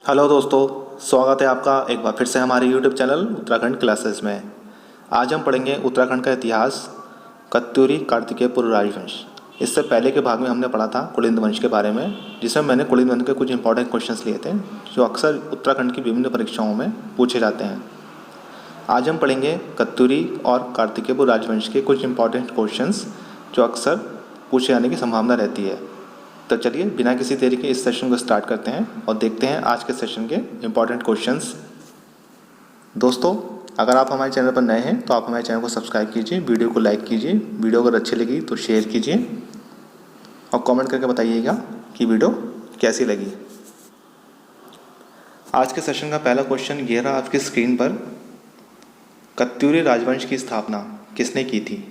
Hello दोस्तों, स्वागत है आपका एक बार फिर से हमारे यूट्यूब चैनल उत्तराखंड क्लासेस में। आज हम पढ़ेंगे उत्तराखंड का इतिहास, कत्यूरी कार्तिकेयपुर राजवंश। इससे पहले के भाग में हमने पढ़ा था कुलिंद वंश के बारे में, जिसमें मैंने कुलिंद वंश के कुछ इंपॉर्टेंट क्वेश्चंस लिए थे जो अक्सर उत्तराखंड की विभिन्न परीक्षाओं में पूछे जाते हैं। आज हम पढ़ेंगे कत्यूरी और कार्तिकेयपुर राजवंश के कुछ इंपॉर्टेंट क्वेश्चंस जो अक्सर पूछे जाने की संभावना रहती है। तो चलिए बिना किसी देरी के इस सेशन को स्टार्ट करते हैं और देखते हैं आज के सेशन के इम्पॉर्टेंट क्वेश्चंस। दोस्तों, अगर आप हमारे चैनल पर नए हैं तो आप हमारे चैनल को सब्सक्राइब कीजिए, वीडियो को लाइक कीजिए, वीडियो अगर अच्छी लगी तो शेयर कीजिए और कमेंट करके बताइएगा कि वीडियो कैसी लगी। आज के सेशन का पहला क्वेश्चन ये रहा आपकी स्क्रीन पर। कत्यूरी राजवंश की स्थापना किसने की थी?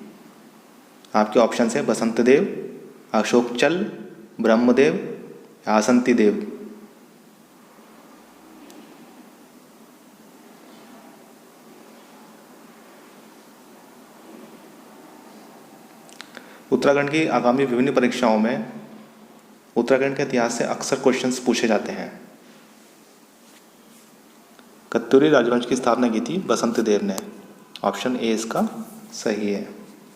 आपके ऑप्शन है बसंत देव, अशोक चल, ब्रह्मदेव, आसंती देव। उत्तराखंड की आगामी विभिन्न परीक्षाओं में उत्तराखंड के इतिहास से अक्सर क्वेश्चंस पूछे जाते हैं। कत्यूरी राजवंश की स्थापना की थी बसंत देव ने। ऑप्शन ए इसका सही है,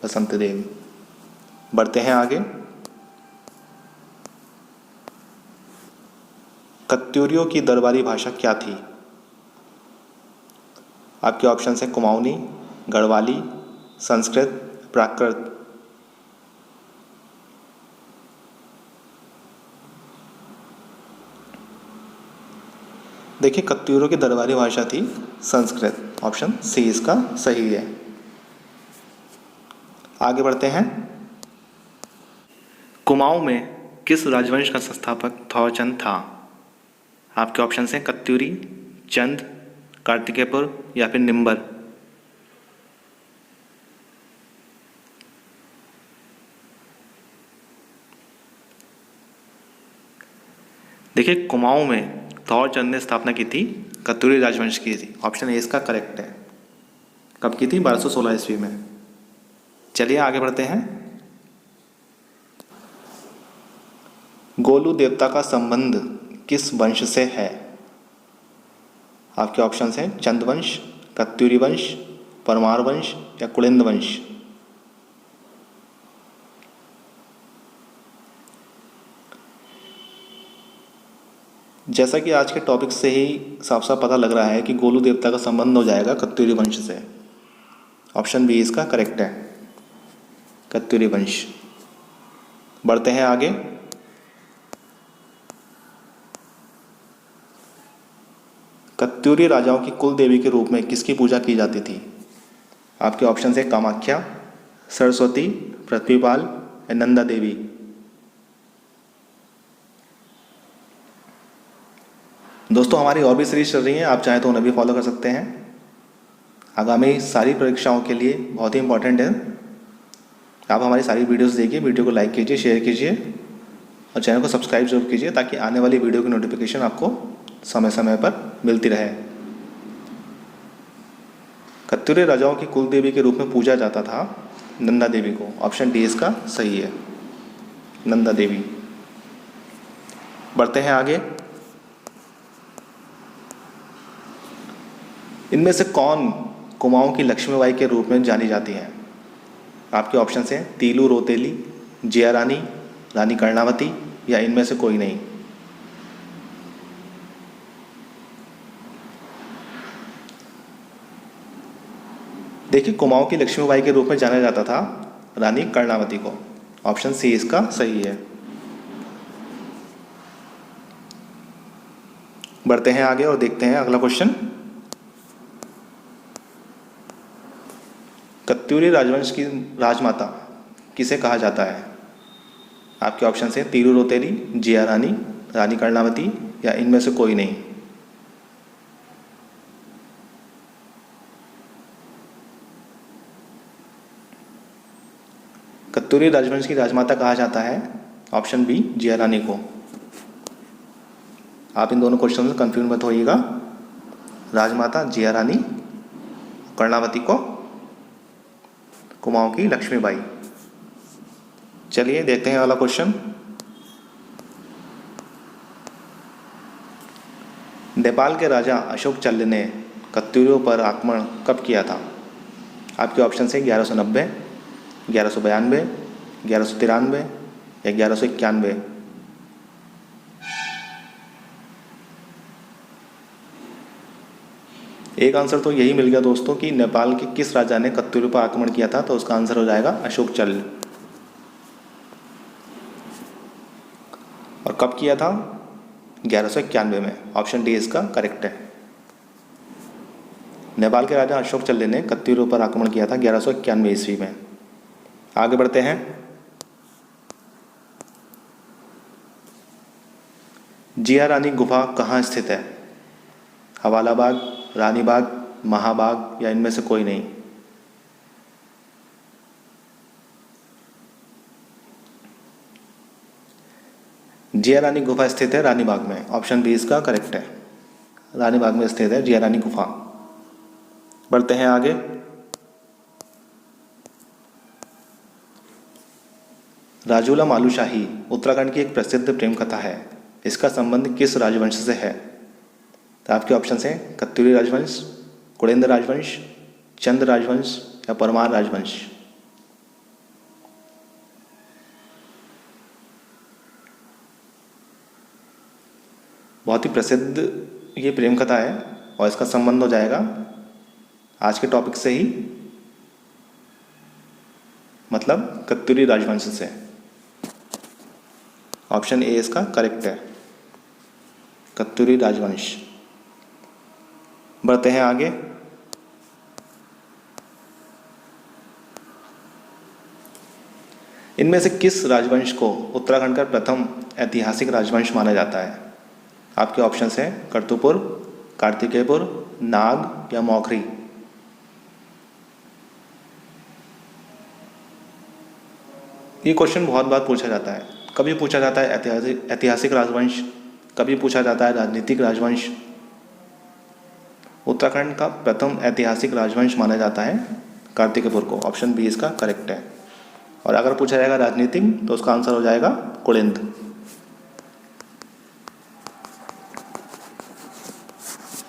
बसंत देव। बढ़ते हैं आगे। कत्यूरियों की दरबारी भाषा क्या थी? आपके ऑप्शन है कुमाऊनी, गढ़वाली, संस्कृत, प्राकृत। देखिए, कत्यूरियों की दरबारी भाषा थी संस्कृत। ऑप्शन सी इसका सही है। आगे बढ़ते हैं। कुमाऊं में किस राजवंश का संस्थापक थौचंद था? आपके ऑप्शन हैं कत्यूरी, चंद, कार्तिकेयपुर या फिर निम्बर। देखिए, कुमाऊं में थौचंद ने स्थापना की थी कत्यूरी राजवंश की थी। ऑप्शन ए इसका करेक्ट है। कब की थी? 1216 ईस्वी में। चलिए आगे बढ़ते हैं। गोलू देवता का संबंध किस वंश से है? आपके ऑप्शन हैं चंदवंश, कत्यूरी वंश, परमार वंश या कुलिंद वंश। जैसा कि आज के टॉपिक से ही साफ साफ पता लग रहा है कि गोलू देवता का संबंध हो जाएगा कत्यूरी वंश से। ऑप्शन बी इसका करेक्ट है, कत्यूरी वंश। बढ़ते हैं आगे। कत्यूरी राजाओं की कुल देवी के रूप में किसकी पूजा की जाती थी? आपके ऑप्शन है कामाख्या, सरस्वती, पृथ्वीपाल या नंदा देवी। दोस्तों, हमारी और भी सीरीज चल रही है, आप चाहें तो उन्हें भी फॉलो कर सकते हैं। आगामी सारी परीक्षाओं के लिए बहुत ही इंपॉर्टेंट है। आप हमारी सारी वीडियोस देखिए, वीडियो को लाइक कीजिए, शेयर कीजिए और चैनल को सब्सक्राइब जरूर कीजिए ताकि आने वाली वीडियो की नोटिफिकेशन आपको समय समय पर मिलती रहे। कत्यूरी राजाओं की कुल देवी के रूप में पूजा जाता था नंदा देवी को। ऑप्शन डी इसका सही है, नंदा देवी। बढ़ते हैं आगे। इनमें से कौन कुमाऊं की लक्ष्मीबाई के रूप में जानी जाती है? आपके ऑप्शन हैं तीलू रोतेली, जिया रानी, रानी कर्णावती या इनमें से कोई नहीं। देखिए, कुमाऊं की लक्ष्मीबाई के रूप में जाना जाता था रानी कर्णावती को। ऑप्शन सी इसका सही है। बढ़ते हैं आगे और देखते हैं अगला क्वेश्चन। कत्यूरी राजवंश की राजमाता किसे कहा जाता है? आपके ऑप्शन हैं तीलू रोतेली, जिया रानी, रानी कर्णावती या इनमें से कोई नहीं। कत्यूरी राजवंश की राजमाता कहा जाता है ऑप्शन बी जिया रानी को। आप इन दोनों क्वेश्चन में कंफ्यूज मत होइएगा। राजमाता जिया रानी, कर्णावती को कुमाऊं की लक्ष्मीबाई। चलिए देखते हैं अगला क्वेश्चन। नेपाल के राजा अशोक चल्ल ने कत्यूरियों पर आक्रमण कब किया था? आपके ऑप्शन है 1190, 1192, 1193 या 1191। एक आंसर तो यही मिल गया दोस्तों कि नेपाल के किस राजा ने कत्यूरियों पर आक्रमण किया था, तो उसका आंसर हो जाएगा अशोक चल्ल। और कब किया था? 1191 में। ऑप्शन डी इसका करेक्ट है। नेपाल के राजा अशोक चल्ल ने कत्यूरियों पर आक्रमण किया था 1191 ईस्वी में। आगे बढ़ते हैं। जिया रानी गुफा कहाँ स्थित है? हवाला बाग, रानी बाग, महाबाग या इनमें से कोई नहीं। जिया रानी गुफा स्थित है रानी बाग में। ऑप्शन बी इसका करेक्ट है। रानी बाग में स्थित है जिया रानी गुफा। बढ़ते हैं आगे। राजूला मालूशाही उत्तराखंड की एक प्रसिद्ध प्रेम कथा है। इसका संबंध किस राजवंश से है? तो आपके ऑप्शन हैं कत्यूरी राजवंश, कुड़ेंद्र राजवंश, चंद राजवंश या परमार राजवंश। बहुत ही प्रसिद्ध ये प्रेम कथा है और इसका संबंध हो जाएगा आज के टॉपिक से ही, मतलब कत्यूरी राजवंश से। ऑप्शन ए इसका करेक्ट है, कत्यूरी राजवंश। बढ़ते हैं आगे। इनमें से किस राजवंश को उत्तराखंड का प्रथम ऐतिहासिक राजवंश माना जाता है? आपके ऑप्शंस हैं करतुपुर, कार्तिकेयपुर, नाग या मौखरी। ये क्वेश्चन बहुत बार पूछा जाता है। कभी पूछा जाता है ऐतिहासिक राजवंश, कभी पूछा जाता है राजनीतिक राजवंश। उत्तराखंड का प्रथम ऐतिहासिक राजवंश माना जाता है कार्तिकेयपुर को। ऑप्शन बी इसका करेक्ट है। और अगर पूछा जाएगा राजनीतिक तो उसका आंसर हो जाएगा कुड़िंद।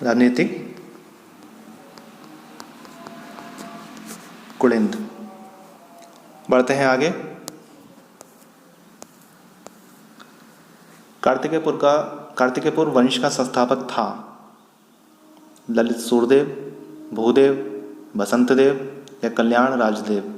राजनीतिक कुड़िंद। बढ़ते हैं आगे। कार्तिकेयपुर वंश का संस्थापक था ललित सूर्यदेव, भूदेव, बसंतदेव या कल्याण राजदेव।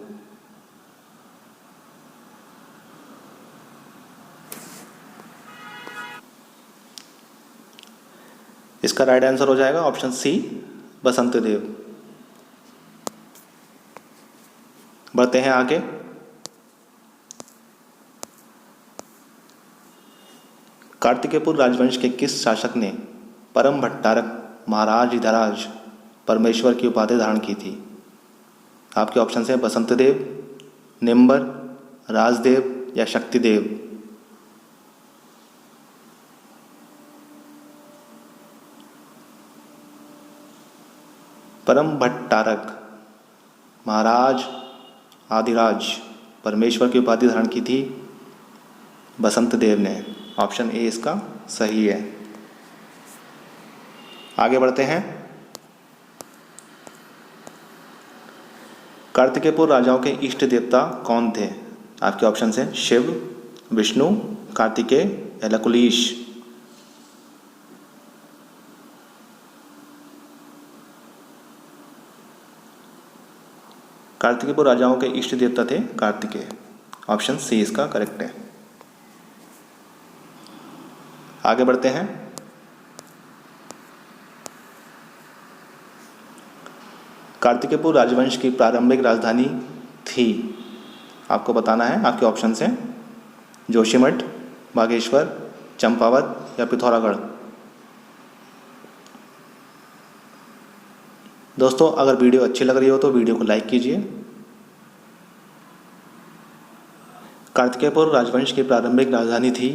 इसका राइट आंसर हो जाएगा ऑप्शन सी, बसंतदेव। बढ़ते हैं आगे। कार्तिकेयपुर राजवंश के किस शासक ने परम भट्टारक महाराज परमेश्वर की उपाधि धारण की थी? आपके ऑप्शन हैं बसंतदेव, निम्बर, राजदेव या शक्तिदेव। परम भट्टारक महाराज आदिराज परमेश्वर की उपाधि धारण की थी बसंतदेव ने। ऑप्शन ए इसका सही है। आगे बढ़ते हैं। कार्तिकेयपुर राजाओं के इष्ट देवता कौन थे? आपके ऑप्शन हैं शिव, विष्णु, कार्तिकेय या लकुलीश। कार्तिकेयपुर राजाओं के इष्ट देवता थे कार्तिकेय। ऑप्शन सी इसका करेक्ट है। आगे बढ़ते हैं। कार्तिकेयपुर राजवंश की प्रारंभिक राजधानी थी, आपको बताना है। आपके ऑप्शन हैं जोशीमठ, बागेश्वर, चंपावत या पिथौरागढ़। दोस्तों अगर वीडियो अच्छी लग रही हो तो वीडियो को लाइक कीजिए। कार्तिकेयपुर राजवंश की प्रारंभिक राजधानी थी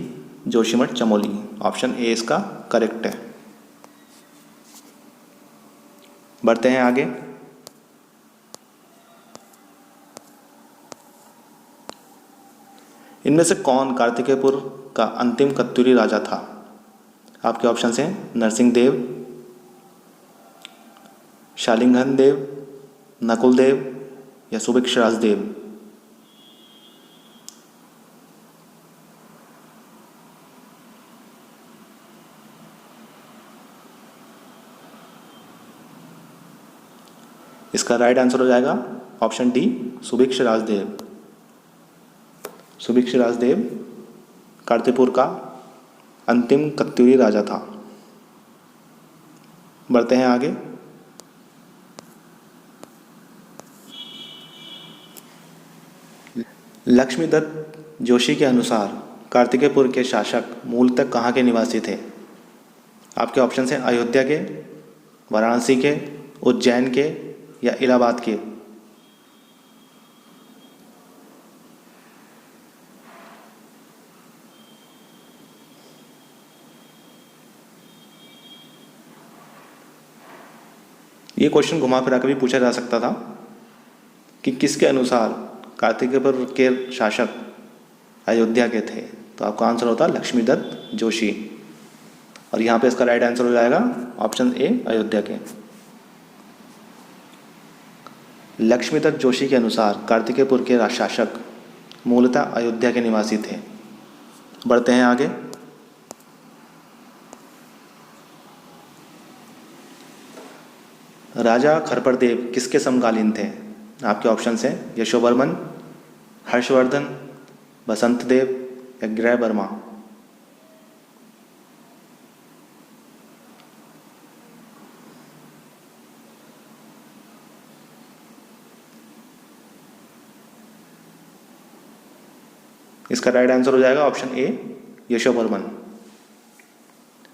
जोशीमठ चमोली। ऑप्शन ए इसका करेक्ट है। बढ़ते हैं आगे। इनमें से कौन कार्तिकेयपुर का अंतिम कत्यूरी राजा था? आपके ऑप्शन हैं नरसिंह देव, शालिंगन देव, नकुल देव या सुभिक्षराज देव। इसका राइट आंसर हो जाएगा ऑप्शन डी, सुभिक्षराज देव। सुभिक्षराज देव कार्तिकपुर का अंतिम कत्यूरी राजा था। बढ़ते हैं आगे। लक्ष्मीदत्त जोशी के अनुसार कार्तिकेयपुर के शासक मूलतः कहाँ के निवासी थे? आपके ऑप्शन हैं अयोध्या के, वाराणसी के, उज्जैन के या इलाहाबाद के। ये क्वेश्चन घुमा फिरा कर भी पूछा जा सकता था कि किसके अनुसार कार्तिकेयपुर के शासक अयोध्या के थे, तो आपका आंसर होता लक्ष्मीदत्त जोशी। और यहाँ पे इसका राइट आंसर हो जाएगा ऑप्शन ए, अयोध्या के। लक्ष्मीदत्त जोशी के अनुसार कार्तिकेयपुर के शासक मूलतः अयोध्या के निवासी थे। बढ़ते हैं आगे। राजा खरपरदेव किसके समकालीन थे? आपके ऑप्शन हैं यशोवर्मन, हर्षवर्धन, बसंत देव या ग्रह वर्मा। इसका राइट आंसर हो जाएगा ऑप्शन ए, यशोवर्मन।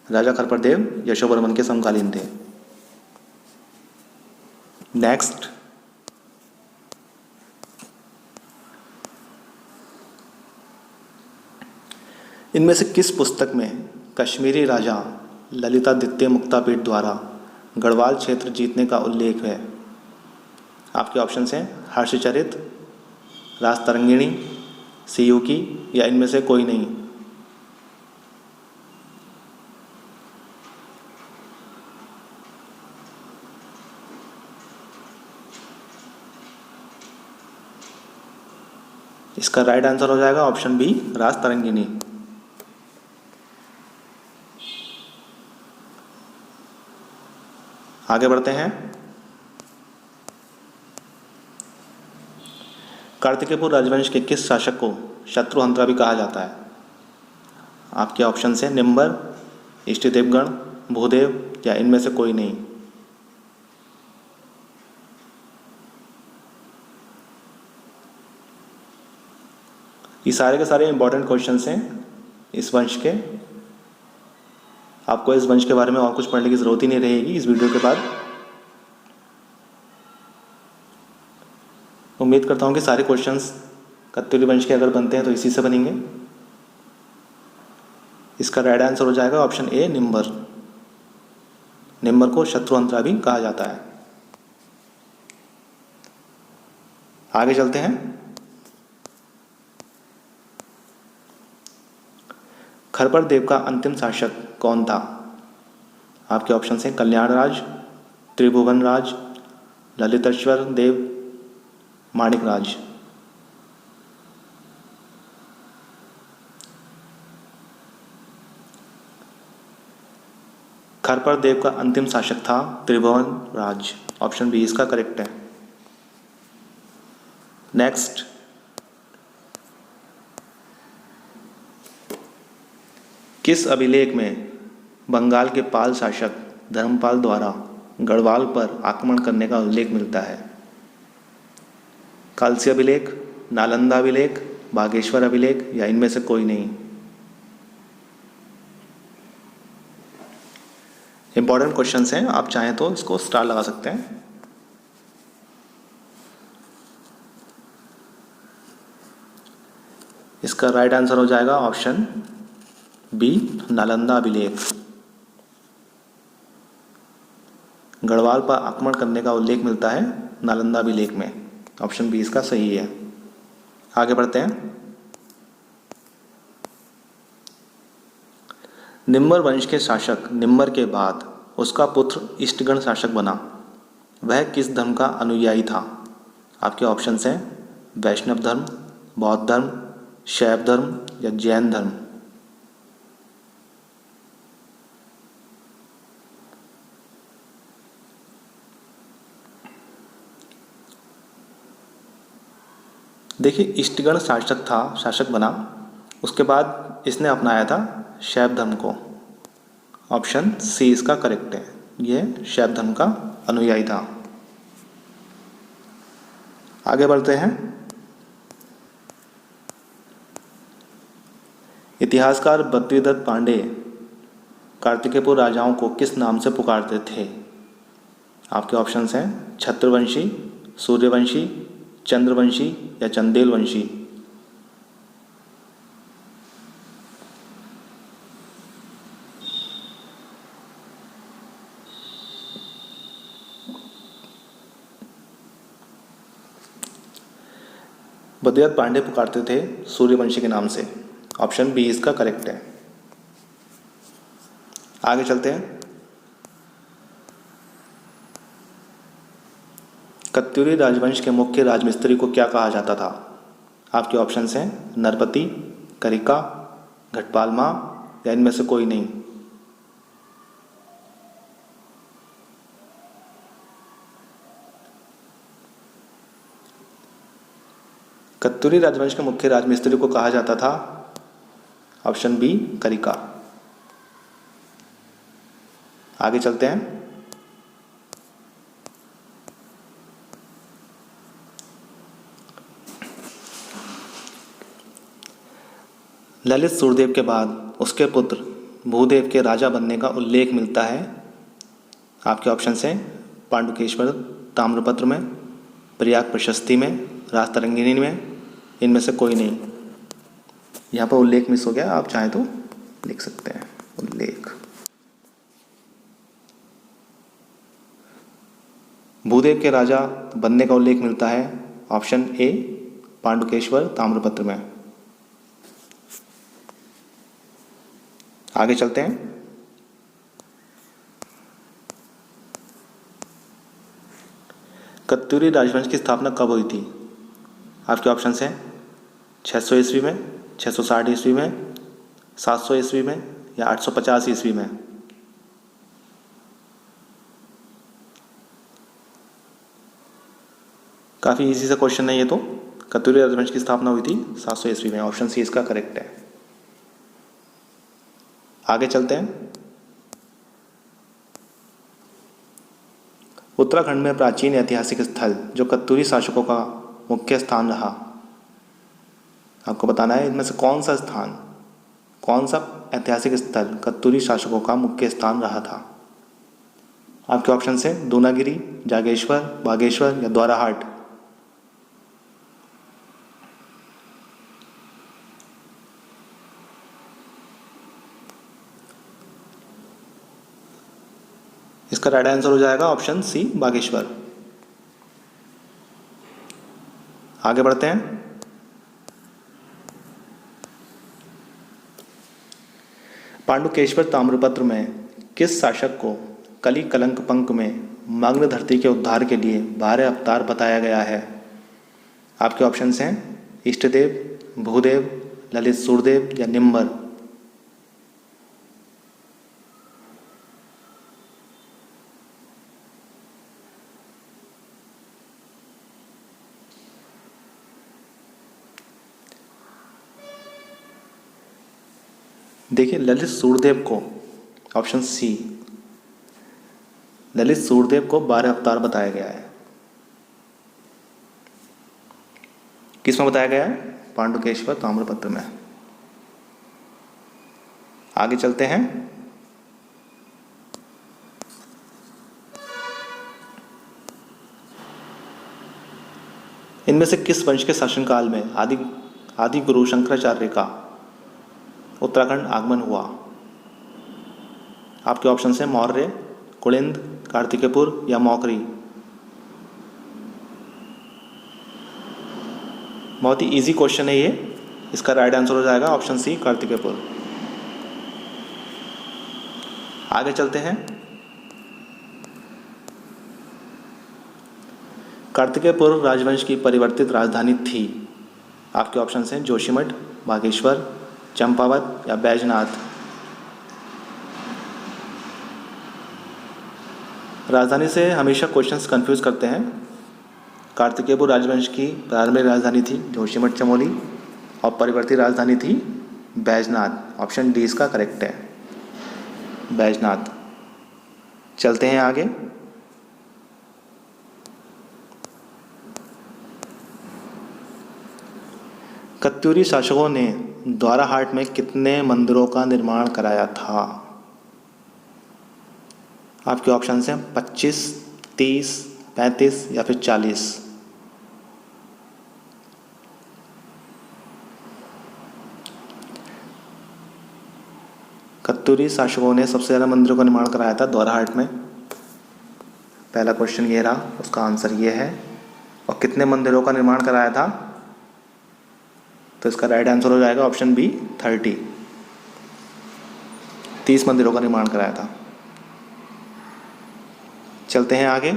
राजा खरपरदेव यशोवर्मन के समकालीन थे। नेक्स्ट, इनमें से किस पुस्तक में कश्मीरी राजा ललितादित्य मुक्तापीठ द्वारा गढ़वाल क्षेत्र जीतने का उल्लेख है? आपके ऑप्शन हैं हर्षचरित, राजतरंगिणी, सियुकी या इनमें से कोई नहीं। इसका राइट आंसर हो जाएगा ऑप्शन बी, राजतरंगिणी। आगे बढ़ते हैं। कार्तिकेयपुर राजवंश के किस शासक को शत्रुहंत्रा भी कहा जाता है? आपके ऑप्शन हैं निम्बर, इष्टदेवगण, भूदेव या इनमें से कोई नहीं। ये सारे के सारे इंपॉर्टेंट क्वेश्चंस हैं इस वंश के। आपको इस वंश के बारे में और कुछ पढ़ने की ज़रूरत ही नहीं रहेगी इस वीडियो के बाद। उम्मीद करता हूँ कि सारे क्वेश्चंस कत्यूरी वंश के अगर बनते हैं तो इसी से बनेंगे। इसका राइट आंसर हो जाएगा ऑप्शन ए, निम्बर। निम्बर को शत्रुहंत्रा भी कहा जाता है। आगे चलते हैं। खरपरदेव का अंतिम शासक कौन था? आपके ऑप्शन हैं कल्याणराज, त्रिभुवनराज, ललितेश्वर देव, माणिकराज। खरपरदेव का अंतिम शासक था त्रिभुवनराज। ऑप्शन बी इसका करेक्ट है। नेक्स्ट, किस अभिलेख में बंगाल के पाल शासक धर्मपाल द्वारा गढ़वाल पर आक्रमण करने का उल्लेख मिलता है? कालसी अभिलेख, नालंदा अभिलेख, बागेश्वर अभिलेख या इनमें से कोई नहीं। इंपॉर्टेंट क्वेश्चंस हैं, आप चाहें तो इसको स्टार लगा सकते हैं। इसका राइट आंसर हो जाएगा ऑप्शन बी, नालंदा अभिलेख। गढ़वाल पर आक्रमण करने का उल्लेख मिलता है नालंदा अभिलेख में। ऑप्शन बी इसका सही है। आगे बढ़ते हैं। निम्बर वंश के शासक निम्बर के बाद उसका पुत्र इष्टगण शासक बना। वह किस धर्म का अनुयायी था? आपके ऑप्शंस हैं वैष्णव धर्म, बौद्ध धर्म, शैव धर्म या जैन धर्म। देखिए, इष्टगण शासक बना, उसके बाद इसने अपनाया था शैव धर्म को। ऑप्शन सी इसका करेक्ट है, यह शैव धर्म का अनुयायी था। आगे बढ़ते हैं। इतिहासकार बद्रीदत्त पांडे कार्तिकेयपुर राजाओं को किस नाम से पुकारते थे? आपके ऑप्शंस हैं छत्रवंशी, सूर्यवंशी, चंद्रवंशी या चंदेल वंशी। बद्रीदत्त पांडे पुकारते थे सूर्यवंशी के नाम से। ऑप्शन बी इसका करेक्ट है। आगे चलते हैं। कत्यूरी राजवंश के मुख्य राजमिस्त्री को क्या कहा जाता था? आपके ऑप्शंस हैं नरपति, करिका, घटपालमा या इनमें से कोई नहीं। कत्यूरी राजवंश के मुख्य राजमिस्त्री को कहा जाता था, ऑप्शन बी करिका। आगे चलते हैं। ललित सूर्यदेव के बाद उसके पुत्र भूदेव के राजा बनने का उल्लेख मिलता है। आपके ऑप्शन हैं पांडुकेश्वर ताम्रपत्र में, प्रयाग प्रशस्ति में, राजतरंगिणी में, इनमें से कोई नहीं। यहाँ पर उल्लेख मिस हो गया, आप चाहें तो लिख सकते हैं उल्लेख। भूदेव के राजा बनने का उल्लेख मिलता है, ऑप्शन ए पांडुकेश्वर ताम्रपत्र में। आगे चलते हैं। कत्यूरी राजवंश की स्थापना कब हुई थी? आपके ऑप्शन हैं 600 ईस्वी में, 660 ईस्वी में, 700 ईस्वी में या 850 ईस्वी में। काफ़ी इजी सा क्वेश्चन है ये तो। कत्यूरी राजवंश की स्थापना हुई थी 700 ईस्वी में। ऑप्शन सी इसका करेक्ट है। आगे चलते हैं। उत्तराखंड में प्राचीन ऐतिहासिक स्थल जो कत्यूरी शासकों का मुख्य स्थान रहा, आपको बताना है इनमें से कौन सा ऐतिहासिक स्थल कत्यूरी शासकों का मुख्य स्थान रहा था। आपके ऑप्शन हैं दूनागिरी, जागेश्वर, बागेश्वर या द्वाराहाट। इसका राइट आंसर हो जाएगा ऑप्शन सी बागेश्वर। आगे बढ़ते हैं। पांडुकेश्वर ताम्रपत्र में किस शासक को कली कलंक पंक में मग्न धरती के उद्धार के लिए 12 अवतार बताया गया है? आपके ऑप्शंस हैं इष्टदेव, भूदेव, ललित सूर्यदेव या निम्बर। देखिए, ललित सूर्यदेव को, ऑप्शन सी, ललित सूर्यदेव को 12 अवतार बताया गया है। किसमें बताया गया है? पांडुकेश्वर ताम्रपत्र में। आगे चलते हैं। इनमें से किस वंश के शासनकाल में आदि गुरु शंकराचार्य का उत्तराखंड आगमन हुआ? आपके ऑप्शन हैं मौर्य, कुलिंद, कार्तिकेयपुर या मौकरी। बहुत ही इजी क्वेश्चन है ये। इसका राइट आंसर हो जाएगा ऑप्शन सी कार्तिकेयपुर। आगे चलते हैं। कार्तिकेयपुर राजवंश की परिवर्तित राजधानी थी। आपके ऑप्शन हैं जोशीमठ, बागेश्वर, चंपावत या बैजनाथ। राजधानी से हमेशा क्वेश्चंस कंफ्यूज करते हैं। कार्तिकेयपुर राजवंश की प्रारंभिक राजधानी थी जोशीमठ चमोली और परिवर्तित राजधानी थी बैजनाथ। ऑप्शन डी इसका करेक्ट है, बैजनाथ। चलते हैं आगे। कत्यूरी शासकों ने द्वाराहाट में कितने मंदिरों का निर्माण कराया था? आपके ऑप्शन हैं 25, 30, 35 या फिर 40। कत्यूरी शासकों ने सबसे ज़्यादा मंदिरों का निर्माण कराया था द्वाराहाट में। पहला क्वेश्चन ये रहा, उसका आंसर ये है। और कितने मंदिरों का निर्माण कराया था? तो इसका राइट आंसर हो जाएगा ऑप्शन बी 30। 30 मंदिरों का निर्माण कराया था। चलते हैं आगे।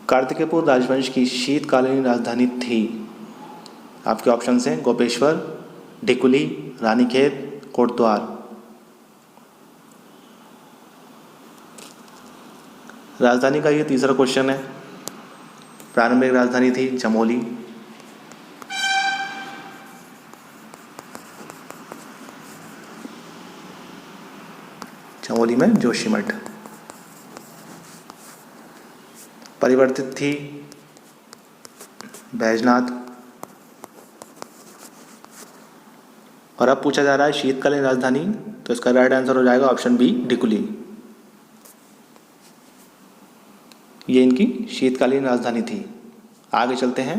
कार्तिकेयपुर राजवंश की शीतकालीन राजधानी थी। आपके ऑप्शन हैं गोपेश्वर, ढिकुली, रानीखेत, कोटद्वार। राजधानी का ये तीसरा क्वेश्चन है। प्रारंभिक राजधानी थी चमोली, चमोली में जोशीमठ। परिवर्तित थी बैजनाथ। और अब पूछा जा रहा है शीतकालीन राजधानी, तो इसका राइट आंसर हो जाएगा ऑप्शन बी ढिकुली। ये इनकी शीतकालीन राजधानी थी। आगे चलते हैं।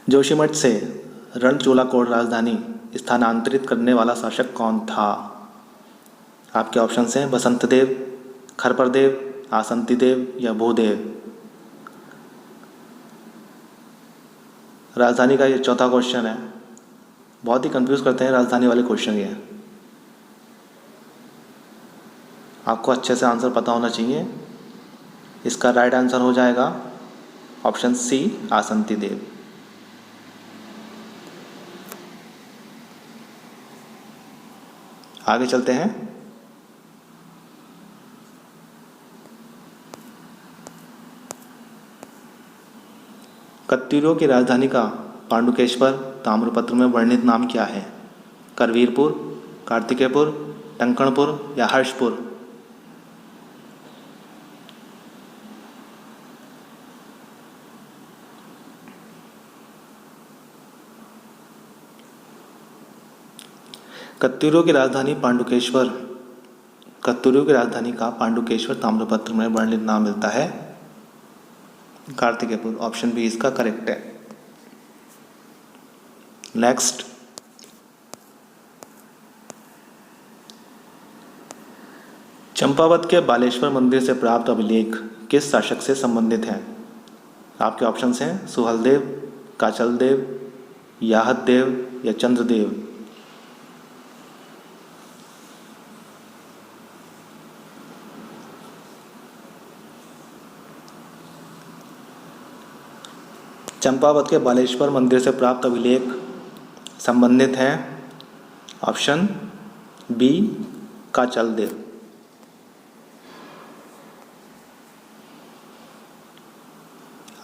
जोशीमठ से रणचोलाकोट राजधानी स्थानांतरित करने वाला शासक कौन था? आपके ऑप्शन हैं बसंतदेव, खरपरदेव, आसंतीदेव या भूदेव। राजधानी का ये चौथा क्वेश्चन है। बहुत ही कंफ्यूज करते हैं राजधानी वाले क्वेश्चन ये। आपको अच्छे से आंसर पता होना चाहिए। इसका राइट आंसर हो जाएगा ऑप्शन सी आसंतीदेव। आगे चलते हैं। कत्यूरों की राजधानी का पांडुकेश्वर ताम्रपत्र में वर्णित नाम क्या है? करवीरपुर, कार्तिकेयपुर, टंकणपुर या हर्षपुर। कत्यूरों की राजधानी पांडुकेश्वर, कत्यूरों की राजधानी का पांडुकेश्वर ताम्रपत्र में वर्णित नाम मिलता है कार्तिकेयपुर। ऑप्शन बी इसका करेक्ट है। नेक्स्ट, चंपावत के बालेश्वर मंदिर से प्राप्त अभिलेख किस शासक से संबंधित हैं? आपके ऑप्शन हैं सुहलदेव, काचलदेव, याहतदेव या चंद्रदेव। चंपावत के बालेश्वर मंदिर से प्राप्त अभिलेख संबंधित हैं ऑप्शन बी काचलदेव।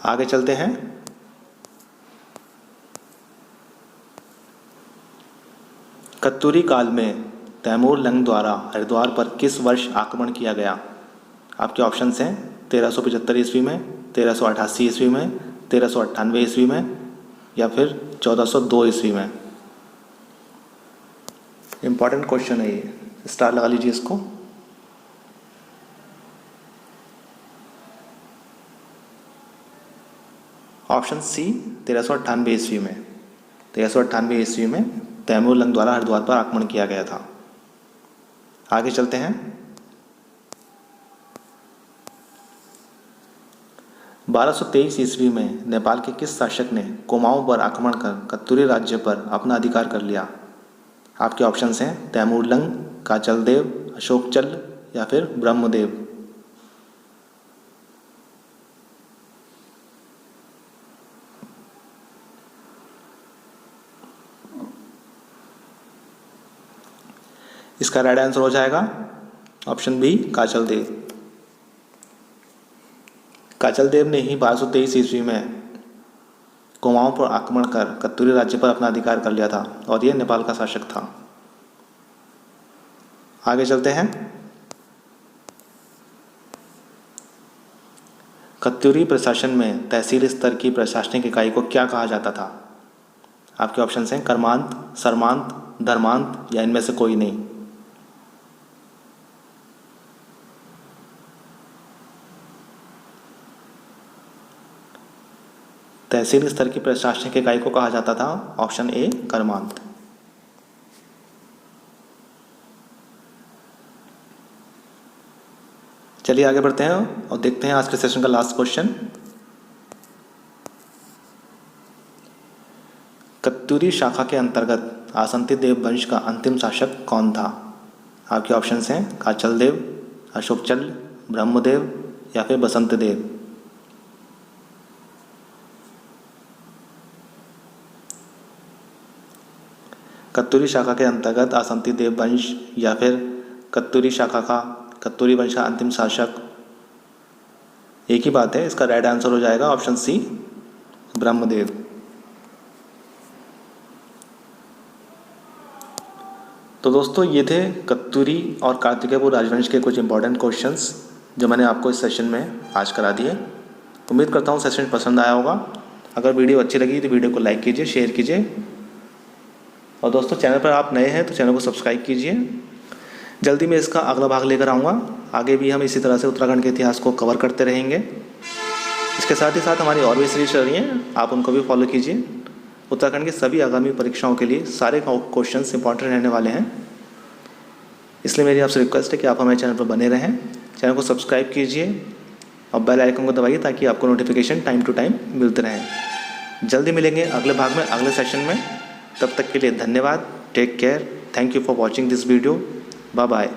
आगे चलते हैं। कत्यूरी काल में तैमूर लंग द्वारा हरिद्वार पर किस वर्ष आक्रमण किया गया? आपके ऑप्शन हैं 1375 ईस्वी में, 1388 ईस्वी में, 1398 ईस्वी में या फिर 1402 ईस्वी में। इंपॉर्टेंट क्वेश्चन है ये, स्टार लगा लीजिए इसको। ऑप्शन सी 1398 ईस्वी में। 1398 ईस्वी में तैमूर लंग द्वारा हरिद्वार पर आक्रमण किया गया था। आगे चलते हैं। 1223 ईस्वी में नेपाल के किस शासक ने कुमाऊं पर आक्रमण कर कत्यूरी राज्य पर अपना अधिकार कर लिया? आपके ऑप्शंस हैं तैमूरलंग, काचलदेव, अशोकचल या फिर ब्रह्मदेव। इसका राइट आंसर हो जाएगा ऑप्शन बी, काचलदेव। काचलदेव ने ही 1223 ईस्वी में कुमाऊं पर आक्रमण कर कत्यूरी राज्य पर अपना अधिकार कर लिया था और यह नेपाल का शासक था। आगे चलते हैं। कत्यूरी प्रशासन में तहसील स्तर की प्रशासनिक इकाई को क्या कहा जाता था? आपके ऑप्शंस हैं कर्मांत, सर्मांत, धर्मांत या इनमें से कोई नहीं। तहसील स्तर की प्रशासनिक इकाई को कहा जाता था ऑप्शन ए, कर्मांत। चलिए आगे बढ़ते हैं और देखते हैं आज के सेशन का लास्ट क्वेश्चन। कत्यूरी शाखा के अंतर्गत आसंती देव वंश का अंतिम शासक कौन था? आपके ऑप्शंस हैं काचलदेव, अशोकचल, ब्रह्मदेव या फिर बसंत देव। कत्यूरी शाखा के अंतर्गत आसंती देव वंश या फिर कत्यूरी शाखा का, कत्यूरी वंश का अंतिम शासक, एक ही बात है। इसका राइट आंसर हो जाएगा ऑप्शन सी, ब्रह्मदेव। तो दोस्तों ये थे कत्यूरी और कार्तिकेयपुर राजवंश के कुछ इंपॉर्टेंट क्वेश्चंस जो मैंने आपको इस सेशन में आज करा दिए। उम्मीद करता हूँ सेशन पसंद आया होगा। अगर वीडियो अच्छी लगी तो वीडियो को लाइक कीजिए, शेयर कीजिए और दोस्तों चैनल पर आप नए हैं तो चैनल को सब्सक्राइब कीजिए। जल्दी मैं इसका अगला भाग लेकर आऊँगा। आगे भी हम इसी तरह से उत्तराखंड के इतिहास को कवर करते रहेंगे। इसके साथ ही साथ हमारी और भी सीरीज चल रही हैं, आप उनको भी फॉलो कीजिए। उत्तराखंड की सभी आगामी परीक्षाओं के लिए सारे क्वेश्चंस इंपॉर्टेंट रहने वाले हैं, इसलिए मेरी आपसे रिक्वेस्ट है कि आप हमारे चैनल पर बने रहें। चैनल को सब्सक्राइब कीजिए और बेल आइकन को दबाइए ताकि आपको नोटिफिकेशन टाइम टू टाइम मिलते रहें। जल्दी मिलेंगे अगले भाग में, अगले सेशन में। तब तक के लिए धन्यवाद। Take care. Thank you for watching this video. Bye bye.